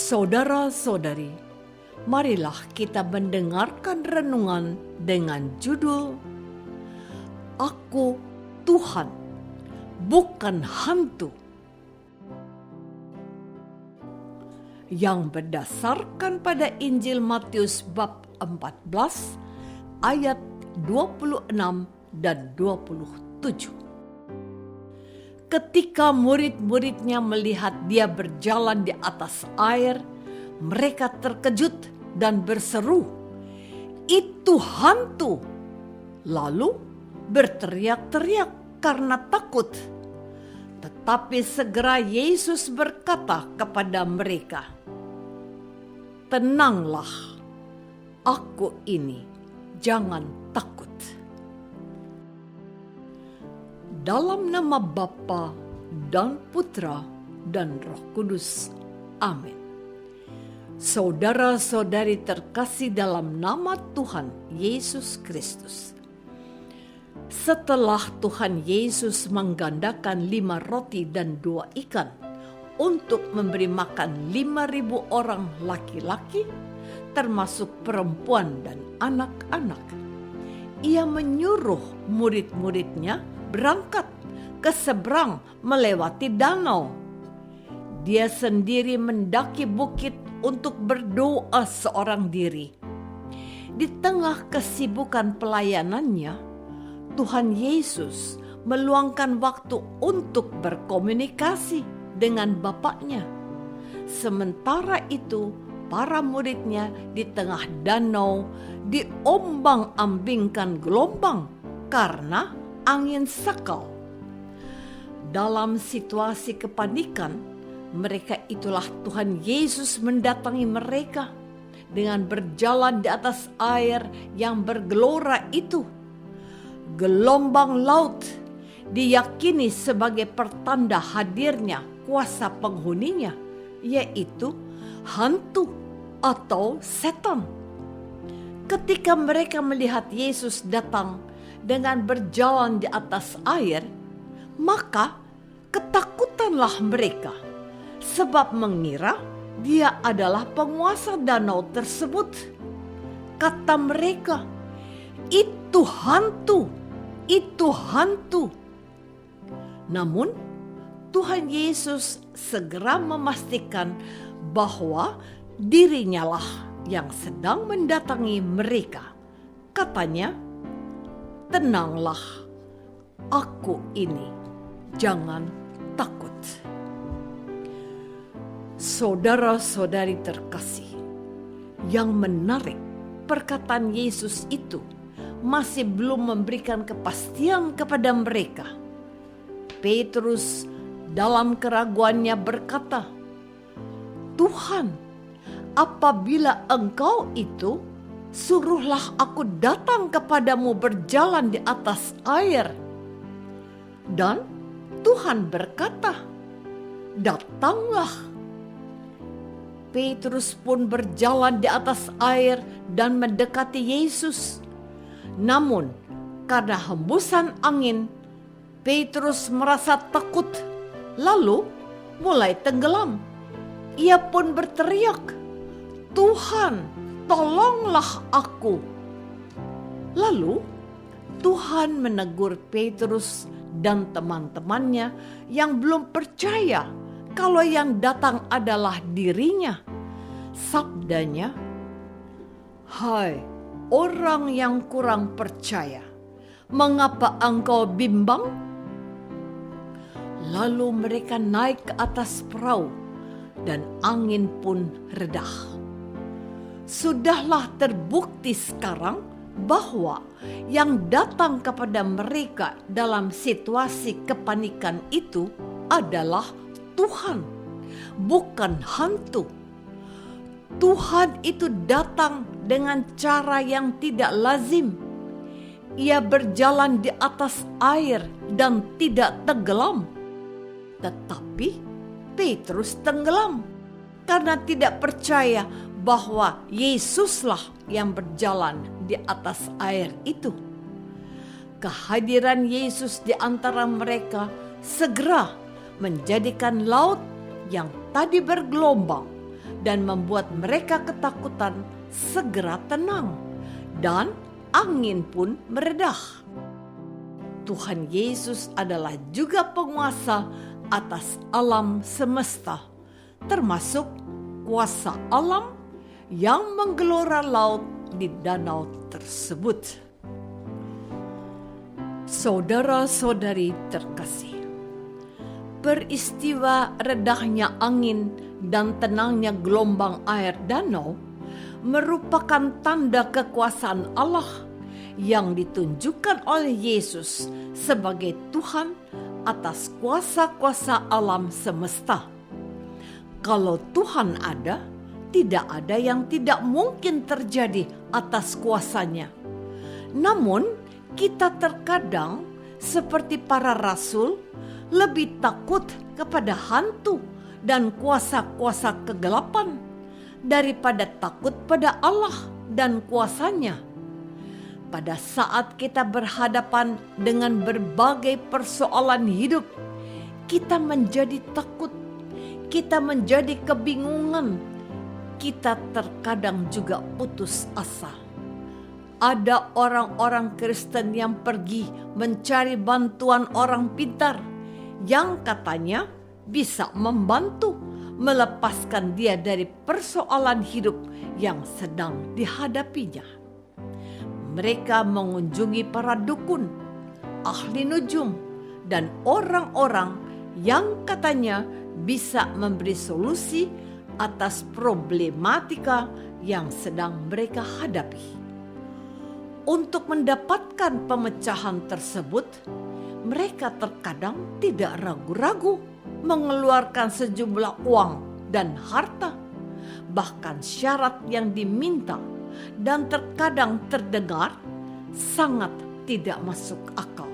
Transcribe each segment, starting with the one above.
Saudara-saudari, marilah kita mendengarkan renungan dengan judul Aku Tuhan, bukan hantu, yang berdasarkan pada Injil Matius bab 14 ayat 26 dan 27. Ketika murid-muridnya melihat dia berjalan di atas air, mereka terkejut dan berseru, "Itu hantu!" Lalu berteriak-teriak karena takut. Tetapi segera Yesus berkata kepada mereka, "Tenanglah, Aku ini, jangan takut." Dalam nama Bapa dan Putra dan Roh Kudus. Amin. Saudara-saudari terkasih dalam nama Tuhan Yesus Kristus. Setelah Tuhan Yesus menggandakan 5 roti dan 2 ikan untuk memberi makan 5.000 orang laki-laki, termasuk perempuan dan anak-anak, Ia menyuruh murid-muridnya berangkat ke seberang melewati danau. Dia sendiri mendaki bukit untuk berdoa seorang diri. Di tengah kesibukan pelayanannya, Tuhan Yesus meluangkan waktu untuk berkomunikasi dengan Bapaknya. Sementara itu, para muridnya di tengah danau diombang-ambingkan gelombang karena angin sakal. Dalam situasi kepanikan, mereka itulah Tuhan Yesus mendatangi mereka dengan berjalan di atas air yang bergelora itu. Gelombang laut diyakini sebagai pertanda hadirnya kuasa penghuninya, yaitu hantu atau setan. Ketika mereka melihat Yesus datang dengan berjalan di atas air, maka ketakutanlah mereka, sebab mengira dia adalah penguasa danau tersebut. Kata mereka, "Itu hantu, itu hantu." Namun Tuhan Yesus segera memastikan bahwa dirinya lah yang sedang mendatangi mereka. Katanya, "Tenanglah, Aku ini, jangan takut." Saudara-saudari terkasih, yang menarik, perkataan Yesus itu masih belum memberikan kepastian kepada mereka. Petrus dalam keraguannya berkata, "Tuhan, apabila Engkau itu, suruhlah aku datang kepadamu berjalan di atas air." Dan Tuhan berkata, "Datanglah." Petrus pun berjalan di atas air dan mendekati Yesus. Namun, karena hembusan angin, Petrus merasa takut, lalu mulai tenggelam. Ia pun berteriak, "Tuhan, tolonglah aku." Lalu Tuhan menegur Petrus dan teman-temannya yang belum percaya kalau yang datang adalah dirinya. Sabdanya, "Hai orang yang kurang percaya, mengapa engkau bimbang?" Lalu mereka naik ke atas perahu dan angin pun redah. Sudahlah terbukti sekarang bahwa yang datang kepada mereka dalam situasi kepanikan itu adalah Tuhan, bukan hantu. Tuhan itu datang dengan cara yang tidak lazim. Ia berjalan di atas air dan tidak tenggelam. Tetapi Petrus tenggelam karena tidak percaya bahwa Yesuslah yang berjalan di atas air itu. Kehadiran Yesus di antara mereka segera menjadikan laut yang tadi bergelombang dan membuat mereka ketakutan segera tenang, dan angin pun meredah. Tuhan Yesus adalah juga penguasa atas alam semesta, termasuk kuasa alam yang menggelora laut di danau tersebut. Saudara-saudari terkasih, peristiwa redahnya angin dan tenangnya gelombang air danau merupakan tanda kekuasaan Allah yang ditunjukkan oleh Yesus sebagai Tuhan atas kuasa-kuasa alam semesta. Kalau Tuhan ada, tidak ada yang tidak mungkin terjadi atas kuasanya. Namun, kita terkadang seperti para rasul lebih takut kepada hantu dan kuasa-kuasa kegelapan daripada takut pada Allah dan kuasanya. Pada saat kita berhadapan dengan berbagai persoalan hidup, kita menjadi takut, kita menjadi kebingungan, kita terkadang juga putus asa. Ada orang-orang Kristen yang pergi mencari bantuan orang pintar yang katanya bisa membantu melepaskan dia dari persoalan hidup yang sedang dihadapinya. Mereka mengunjungi para dukun, ahli nujum, dan orang-orang yang katanya bisa memberi solusi atas problematika yang sedang mereka hadapi. Untuk mendapatkan pemecahan tersebut, mereka terkadang tidak ragu-ragu mengeluarkan sejumlah uang dan harta, bahkan syarat yang diminta dan terkadang terdengar sangat tidak masuk akal.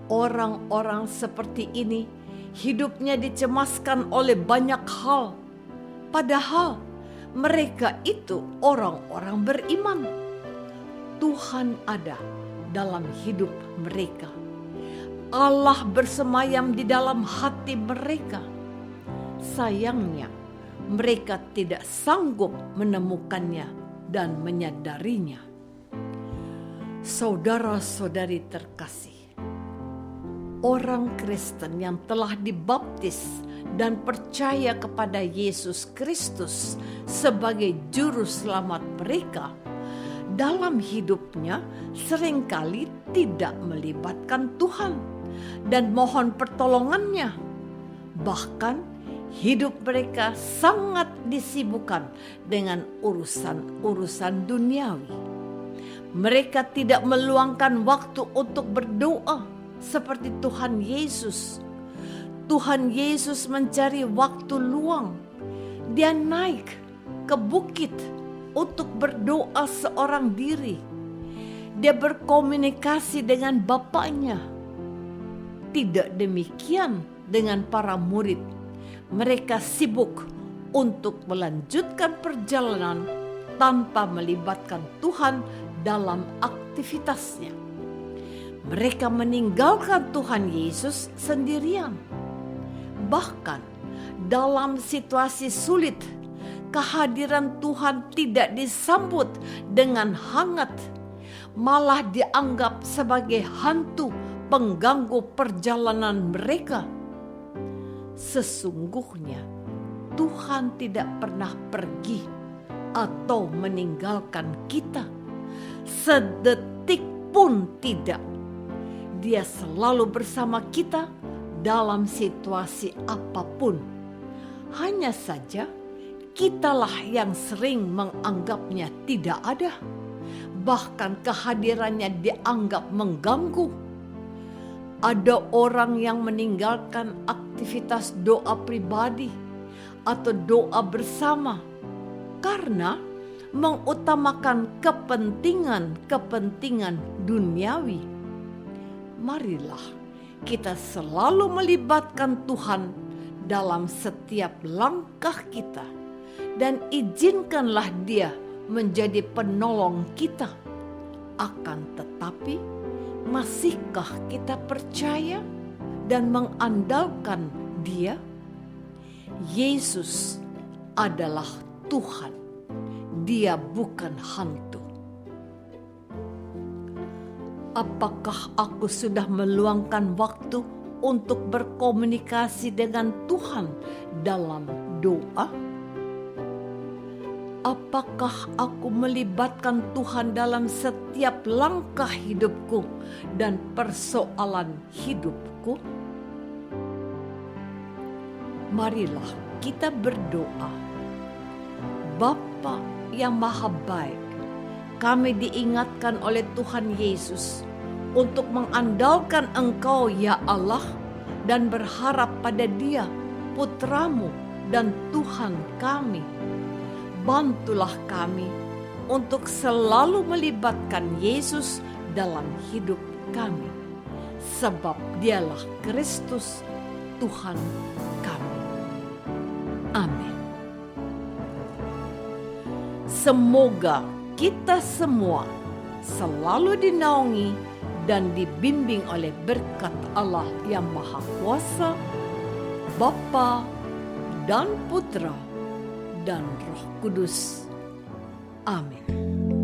Orang-orang seperti ini hidupnya dicemaskan oleh banyak hal, padahal mereka itu orang-orang beriman. Tuhan ada dalam hidup mereka. Allah bersemayam di dalam hati mereka. Sayangnya, mereka tidak sanggup menemukannya dan menyadarinya. Saudara-saudari terkasih, orang Kristen yang telah dibaptis dan percaya kepada Yesus Kristus sebagai juru selamat mereka, dalam hidupnya seringkali tidak melibatkan Tuhan dan mohon pertolongannya. Bahkan hidup mereka sangat disibukkan dengan urusan-urusan duniawi. Mereka tidak meluangkan waktu untuk berdoa seperti Tuhan Yesus. Tuhan Yesus mencari waktu luang. Dia naik ke bukit untuk berdoa seorang diri. Dia berkomunikasi dengan Bapaknya. Tidak demikian dengan para murid. Mereka sibuk untuk melanjutkan perjalanan tanpa melibatkan Tuhan dalam aktivitasnya. Mereka meninggalkan Tuhan Yesus sendirian. Bahkan dalam situasi sulit, kehadiran Tuhan tidak disambut dengan hangat, malah dianggap sebagai hantu pengganggu perjalanan mereka. Sesungguhnya Tuhan tidak pernah pergi atau meninggalkan kita, sedetik pun tidak. Dia selalu bersama kita dalam situasi apapun. Hanya saja kitalah yang sering menganggapnya tidak ada, bahkan kehadirannya dianggap mengganggu. Ada orang yang meninggalkan aktivitas doa pribadi atau doa bersama karena mengutamakan kepentingan duniawi. Marilah kita selalu melibatkan Tuhan dalam setiap langkah kita dan izinkanlah Dia menjadi penolong kita. Akan tetapi, masihkah kita percaya dan mengandalkan Dia? Yesus adalah Tuhan. Dia bukan hantu. Apakah aku sudah meluangkan waktu untuk berkomunikasi dengan Tuhan dalam doa? Apakah aku melibatkan Tuhan dalam setiap langkah hidupku dan persoalan hidupku? Marilah kita berdoa. Bapa yang Maha Baik, kami diingatkan oleh Tuhan Yesus untuk mengandalkan Engkau ya Allah dan berharap pada Dia, Putramu dan Tuhan kami. Bantulah kami untuk selalu melibatkan Yesus dalam hidup kami, sebab Dialah Kristus Tuhan kami. Amin. Semoga kita semua selalu dinaungi dan dibimbing oleh berkat Allah yang Maha Kuasa, Bapa dan Putra dan Roh Kudus. Amin.